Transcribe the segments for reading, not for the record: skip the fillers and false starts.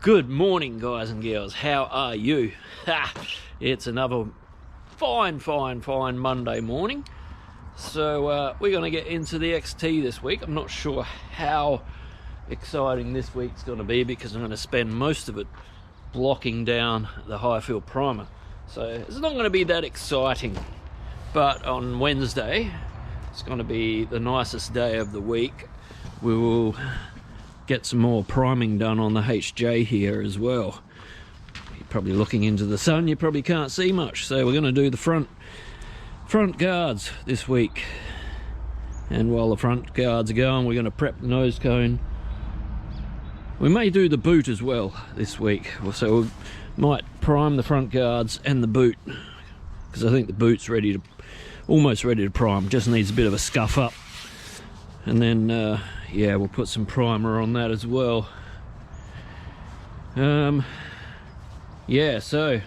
Good morning, guys and girls. How are you? It's another fine Monday morning. So we're going to get into the XT this week. I'm not sure how exciting this week's going to be because I'm going to spend most of it blocking down the high field primer. So it's not going to be that exciting. But on Wednesday, it's going to be the nicest day of the week. We will get some more priming done on the HJ here as well. You're probably looking into the sun, you probably can't see much, so we're going to do the front guards this week. And while the front guards are going, we're going to prep the nose cone. We may do the boot as well this week, so we might prime the front guards and the boot, because I think the boot's almost ready to prime, just needs a bit of a scuff up. And then yeah, we'll put some primer on that as well. Yeah, so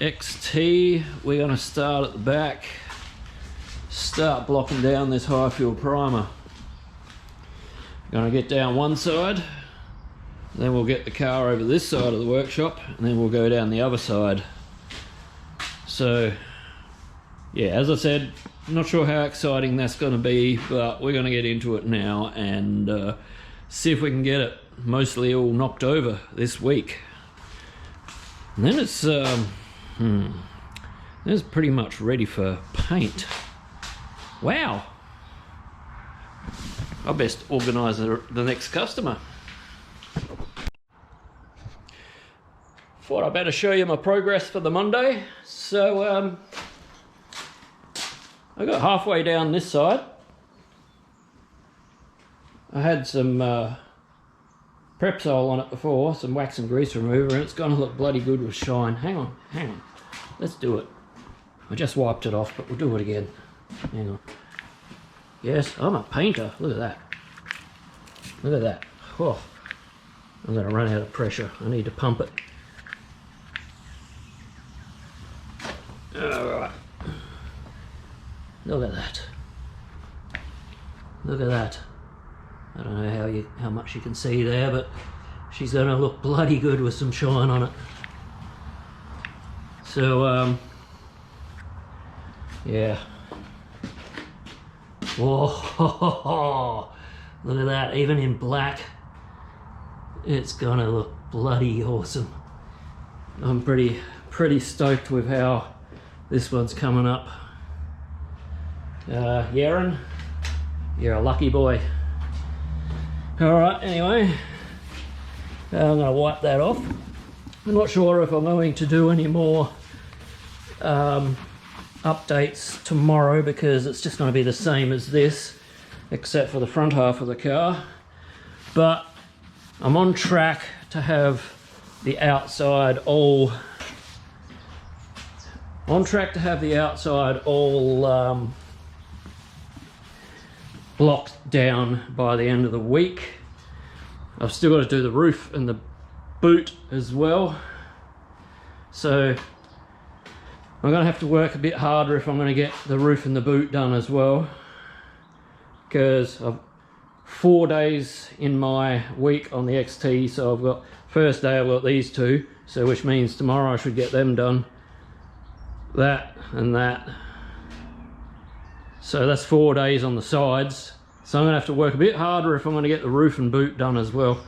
XT, we're going to start at the back, start blocking down this high field primer. Going to get down one side, then we'll get the car over this side of the workshop, and then we'll go down the other side. So yeah, as I said, not sure how exciting that's going to be, but we're going to get into it now and see if we can get it mostly all knocked over this week. And then it's pretty much ready for paint. Wow! I best organise the next customer. Thought I better show you my progress for the Monday. So I got halfway down this side. I had some Prepsol on it before, some wax and grease remover, and it's going to look bloody good with shine. Hang on. Let's do it. I just wiped it off, but we'll do it again. Hang on. Yes, I'm a painter. Look at that. Look at that. Oh, I'm going to run out of pressure. I need to pump it. Alright. Look at that. Look at that. I don't know how much you can see there, but she's going to look bloody good with some shine on it. So, yeah. Whoa, look at that. Even in black, it's going to look bloody awesome. I'm pretty stoked with how this one's coming up. Yaron, you're a lucky boy. Alright, anyway, I'm going to wipe that off. I'm not sure if I'm going to do any more updates tomorrow, because it's just going to be the same as this, except for the front half of the car. But I'm on track to have the outside all blocked down by the end of the week. I've still got to do the roof and the boot as well, so I'm going to have to work a bit harder if I'm going to get the roof and the boot done as well, because I've 4 days in my week on the XT. So I've got first day I've got these two, so which means tomorrow I should get them done, that and that. So that's 4 days on the sides. So I'm going to have to work a bit harder if I'm going to get the roof and boot done as well.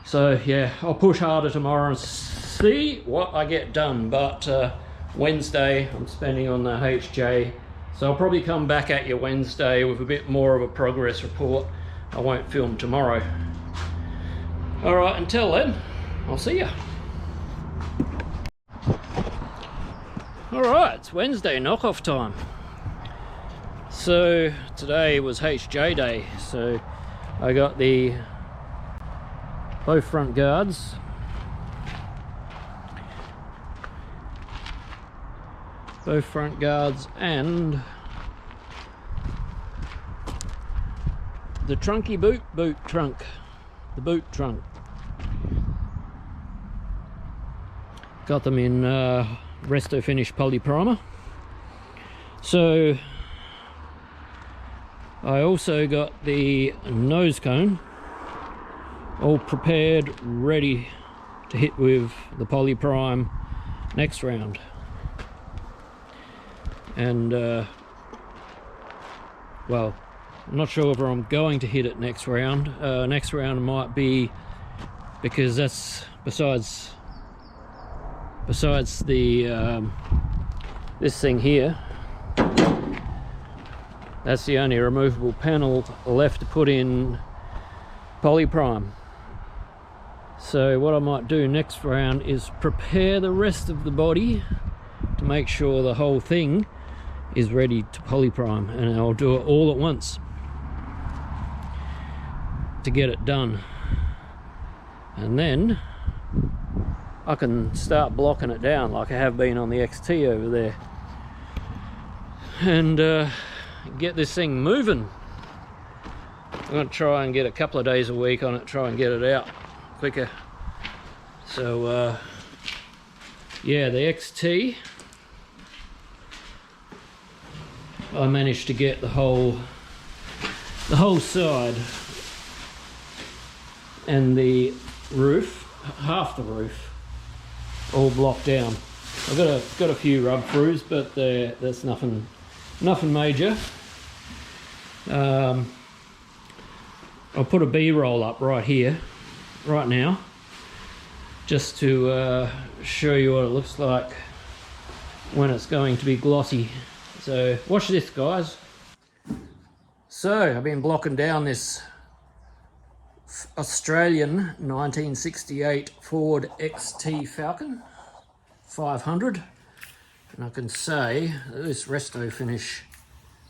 So yeah, I'll push harder tomorrow and see what I get done. But Wednesday I'm spending on the HJ. So I'll probably come back at you Wednesday with a bit more of a progress report. I won't film tomorrow. Alright, until then, I'll see ya. Alright, it's Wednesday, knockoff time. So today was HJ day, so I got both front guards, and the trunky boot trunk, the boot trunk. Got them in Resto finish poly primer. So I also got the nose cone all prepared, ready to hit with the poly prime next round. And well, I'm not sure whether I'm going to hit it next round. Next round might be, because that's besides the this thing here, that's the only removable panel left to put in poly prime. So what I might do next round is prepare the rest of the body to make sure the whole thing is ready to poly prime, and I'll do it all at once to get it done, and then I can start blocking it down like I have been on the XT over there, and get this thing moving. I'm going to try and get a couple of days a week on it, try and get it out quicker. So yeah, the XT, I managed to get the whole side and the roof, half the roof, all blocked down. I've got a few rub throughs, but that's nothing major. I'll put a B-roll up right here, right now, just to show you what it looks like when it's going to be glossy. So watch this, guys. So I've been blocking down this Australian 1968 Ford XT Falcon 500, and I can say that this Resto finish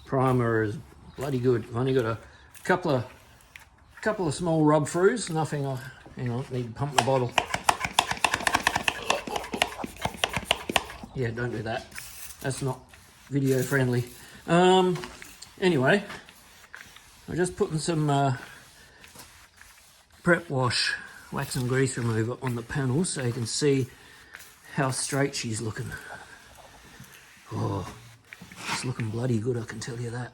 primer is bloody good. I've only got a couple of small rub throughs, nothing. Hang on, need to pump the bottle. Yeah, don't do that. That's not video friendly. Anyway, I'm just putting some prep wash, wax and grease remover on the panels so you can see how straight she's looking. Oh, it's looking bloody good, I can tell you that.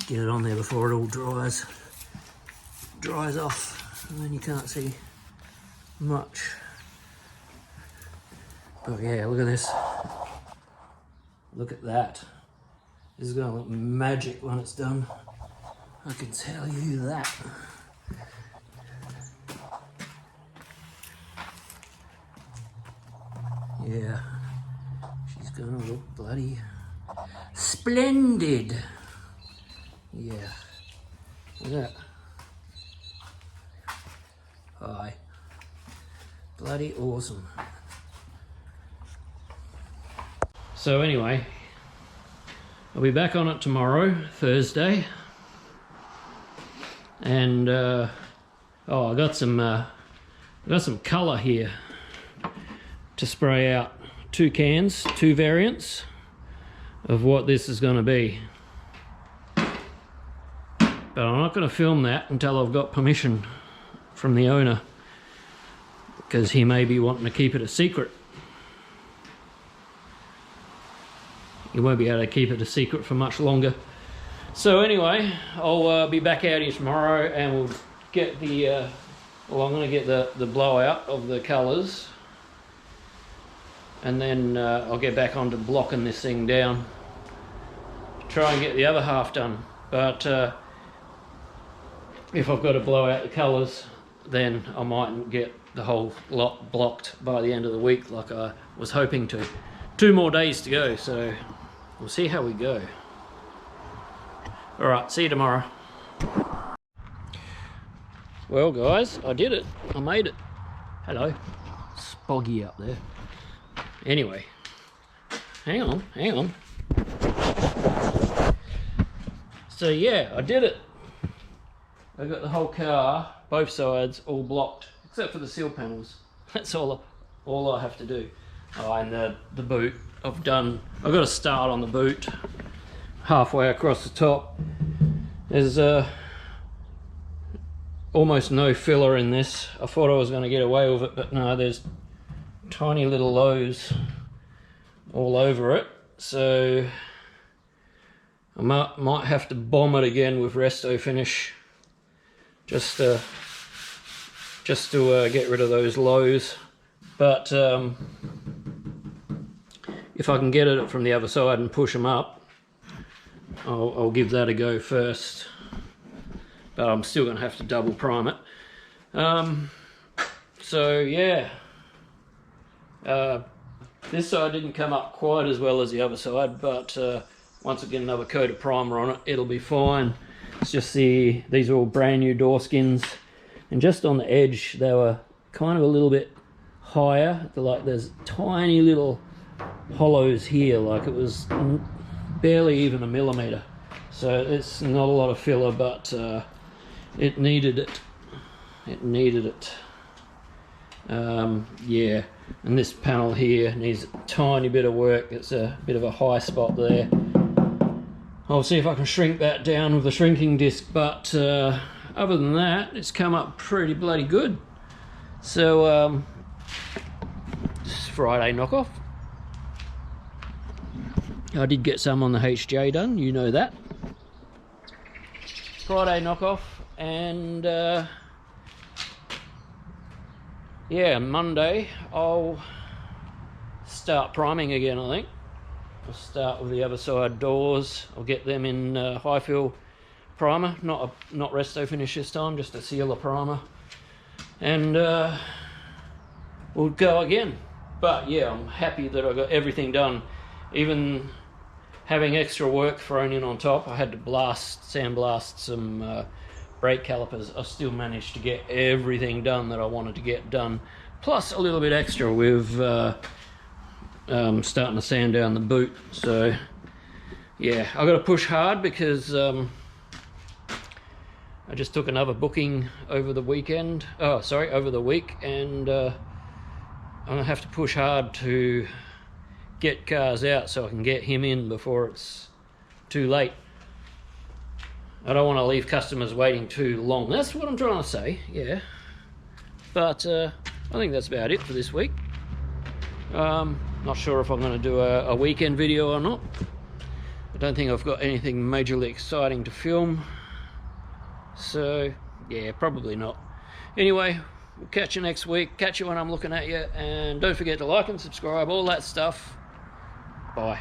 Get it on there before it all dries off, and then you can't see much. But yeah, look at this. Look at that. This is going to look magic when it's done, I can tell you that. Yeah, she's going to look bloody splendid. Yeah, look at that. Aye, bloody awesome. So anyway, I'll be back on it tomorrow, Thursday, and oh, I got some colour here to spray out. 2 cans, 2 variants of what this is going to be. But I'm not going to film that until I've got permission from the owner, because he may be wanting to keep it a secret. You won't be able to keep it a secret for much longer. So anyway, I'll be back out here tomorrow, and we'll get the well, I'm going to get the blowout of the colours, and then I'll get back onto blocking this thing down, try and get the other half done. But if I've got to blow out the colours, then I mightn't get the whole lot blocked by the end of the week like I was hoping to. 2 more days to go, so we'll see how we go. Alright, see you tomorrow. Well guys, I did it. I made it. Hello. Spoggy up there. Anyway, hang on. So yeah, I did it. I got the whole car, both sides, all blocked, except for the seal panels. That's all I have to do. Oh, and the boot, I've got a start on the boot, halfway across the top. There's almost no filler in this. I thought I was going to get away with it, but no, there's tiny little lows all over it. So I might have to bomb it again with Resto finish, just to get rid of those lows. But if I can get it from the other side and push them up, I'll give that a go first. But I'm still going to have to double prime it. So yeah, this side didn't come up quite as well as the other side, but once I get another coat of primer on it, it'll be fine. It's just these are all brand new door skins, and just on the edge they were kind of a little bit higher. There's tiny little hollows here, like it was barely even a millimeter. So it's not a lot of filler, but it needed it. It needed it. Yeah, and this panel here needs a tiny bit of work. It's a bit of a high spot there. I'll see if I can shrink that down with a shrinking disc, but other than that, it's come up pretty bloody good. So it's Friday knockoff. I did get some on the HJ done, you know that. Friday knockoff, and yeah, Monday I'll start priming again, I think. I'll start with the other side doors. I'll get them in high fill primer, not Resto finish this time, just a sealer primer, and we'll go again. But yeah, I'm happy that I got everything done. Even having extra work thrown in on top, I had to sandblast some brake calipers. I still managed to get everything done that I wanted to get done, plus a little bit extra with starting to sand down the boot. So yeah, I got to push hard because I just took another booking over the weekend. Oh, sorry, over the week, and I'm gonna have to push hard to get cars out so I can get him in before it's too late. I don't want to leave customers waiting too long. That's what I'm trying to say, yeah. But I think that's about it for this week. Not sure if I'm going to do a weekend video or not. I don't think I've got anything majorly exciting to film. So, yeah, probably not. Anyway, we'll catch you next week. Catch you when I'm looking at you. And don't forget to like and subscribe, all that stuff. Bye.